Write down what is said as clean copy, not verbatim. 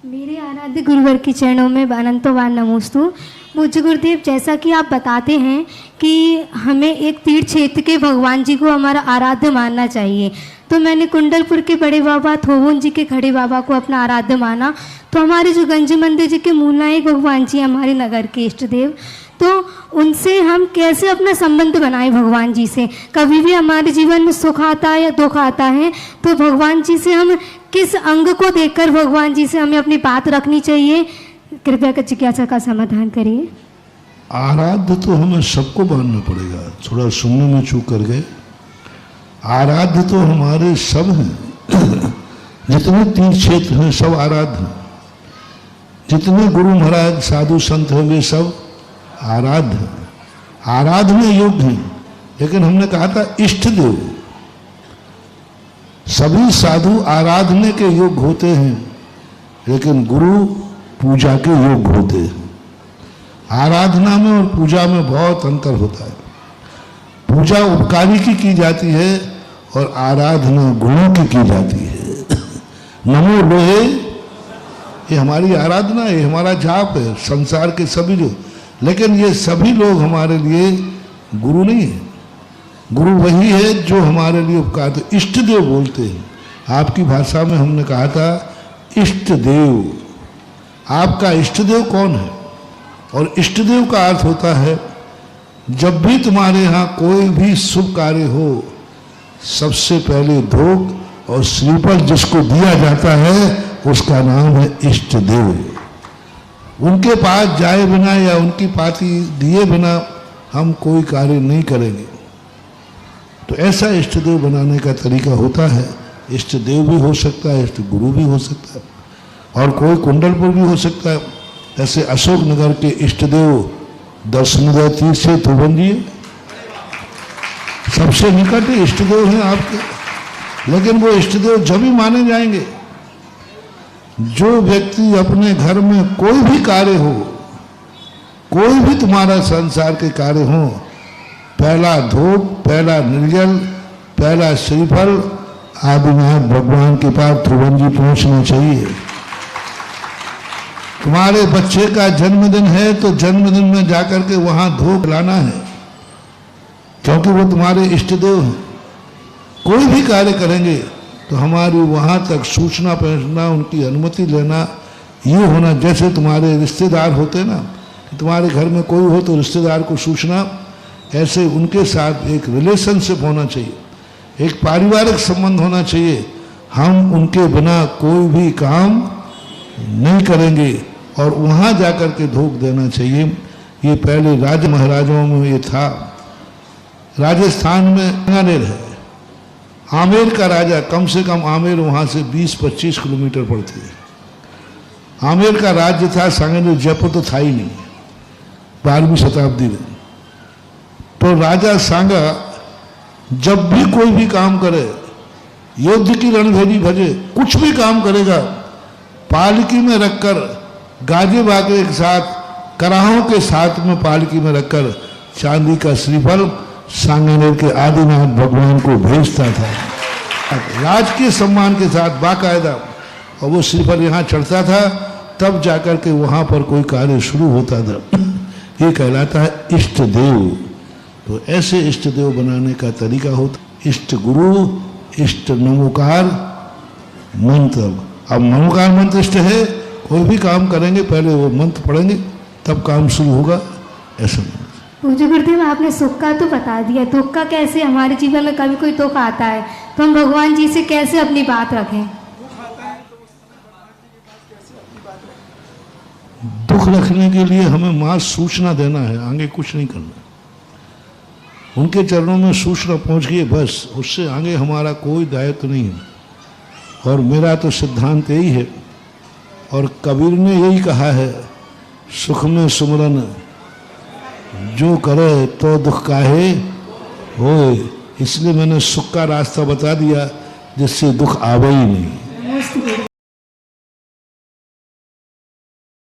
मेरे आराध्य गुरुवर के चरणों में अनंतवार नमोस्तु। पूज्य गुरुदेव, जैसा कि आप बताते हैं कि हमें एक तीर्थ क्षेत्र के भगवान जी को हमारा आराध्य मानना चाहिए, तो मैंने कुंडलपुर के बड़े बाबा थोवन जी के खड़े बाबा को अपना आराध्य माना। तो हमारे जो गंज मंदिर जी के मूल नायक भगवान जी हमारे नगर के इष्ट देव, तो उनसे हम कैसे अपना संबंध बनाएं भगवान जी से। कभी भी हमारे जीवन में सुख आता है या दुख आता है तो भगवान जी से हम किस अंग को देखकर भगवान जी से हमें अपनी बात रखनी चाहिए, कृपया कर जिज्ञासा का समाधान करिए। आराध्य तो हमें सबको मानना पड़ेगा, थोड़ा सुनने में चूक कर गए। आराध्य तो हमारे सब हैं जितने तीर्थ क्षेत्र हैं सब आराध्य हैं, जितने गुरु महाराज साधु संत हैं वे सब आराध्य हैं, आराधना योग्य हैं। लेकिन हमने कहा था इष्ट देव, सभी साधु आराधने के योग्य होते हैं लेकिन गुरु पूजा के योग्य होते हैं। आराधना में और पूजा में बहुत अंतर होता है। पूजा उपकारी की जाती है और आराधना गुणों की जाती है। नमो लोहे ये हमारी आराधना है, ये हमारा जाप है, संसार के सभी लोग। लेकिन ये सभी लोग हमारे लिए गुरु नहीं है। गुरु वही है जो हमारे लिए उपकार, तो इष्ट देव बोलते हैं। आपकी भाषा में हमने कहा था इष्ट देव। आपका इष्ट देव कौन है? और इष्ट देव का अर्थ होता है जब भी तुम्हारे यहाँ कोई भी शुभ कार्य हो, सबसे पहले धूप और श्रीफल जिसको दिया जाता है उसका नाम है इष्ट देव। उनके पास जाए बिना या उनकी पाती दिए बिना हम कोई कार्य नहीं करेंगे। तो ऐसा इष्ट देव बनाने का तरीका होता है। इष्ट देव भी हो सकता है, इष्ट गुरु भी हो सकता है, और कोई कुंडलपुर भी हो सकता है। जैसे अशोक नगर के इष्ट देव दर्शनोदय तीर्थ से थोवन जी सबसे निकट इष्ट देव हैं आपके। लेकिन वो इष्ट देव जब ही माने जाएंगे जो व्यक्ति अपने घर में कोई भी कार्य हो, कोई भी तुम्हारा संसार के कार्य हो, पहला धूप, पहला निर्जल, पहला श्रीफल आदिनाथ भगवान के पास थोवन जी पहुंचना चाहिए। तुम्हारे बच्चे का जन्मदिन है तो जन्मदिन में जाकर के वहां धूप लाना है, क्योंकि वो तुम्हारे इष्ट देव हैं। कोई भी कार्य करेंगे तो हमारी वहां तक सूचना पहुंचना, उनकी अनुमति लेना, ये होना। जैसे तुम्हारे रिश्तेदार होते हैं ना, तुम्हारे घर में कोई हो तो रिश्तेदार को सूचना, ऐसे उनके साथ एक रिलेशनशिप होना चाहिए, एक पारिवारिक संबंध होना चाहिए। हम उनके बिना कोई भी काम नहीं करेंगे और वहाँ जाकर के धूप देना चाहिए। ये पहले राजा महाराजाओं में ये था। राजस्थान में आमेर है, आमेर का राजा, कम से कम आमेर वहाँ से 20-25 किलोमीटर पड़ती है। आमेर का राज्य था सांगनेर, जयपुर तो था ही नहीं 12वीं शताब्दी में। तो राजा सांगा जब भी कोई भी काम करे, युद्ध की रणभेरी भजे, कुछ भी काम करेगा, पालकी में रखकर गाजे बाजे के साथ, कराहों के साथ में पालकी में रखकर चांदी का श्रीफल सांगनेर के आदिनाथ भगवान को भेजता था राजकीय सम्मान के साथ बाकायदा। और वो श्रीफल यहाँ चढ़ता था, तब जाकर के वहाँ पर कोई कार्य शुरू होता था। ये कहलाता है इष्ट देव। तो ऐसे इष्ट देव बनाने का तरीका होता। इष्ट गुरु, इष्ट नमोकार मंत्र। अब नमोकार मंत्र इष्ट है, कोई भी काम करेंगे पहले वो मंत्र पढ़ेंगे तब काम शुरू होगा, ऐसा नहीं। पूज्य गुरुदेव, आपने सुख का तो बता दिया, दुख का कैसे? हमारे जीवन में कभी कोई दुख आता है तो हम भगवान जी से कैसे अपनी बात रखें? दुख रखने के लिए हमें मां सूचना देना है, आगे कुछ नहीं करना। उनके चरणों में सूचना पहुंच गई बस, उससे आगे हमारा कोई दायित्व नहीं है। और मेरा तो सिद्धांत यही है, और कबीर ने यही कहा है, सुख में सुमरन जो करे तो दुख काहे होए। इसलिए मैंने सुख का रास्ता बता दिया जिससे दुख आवे ही नहीं।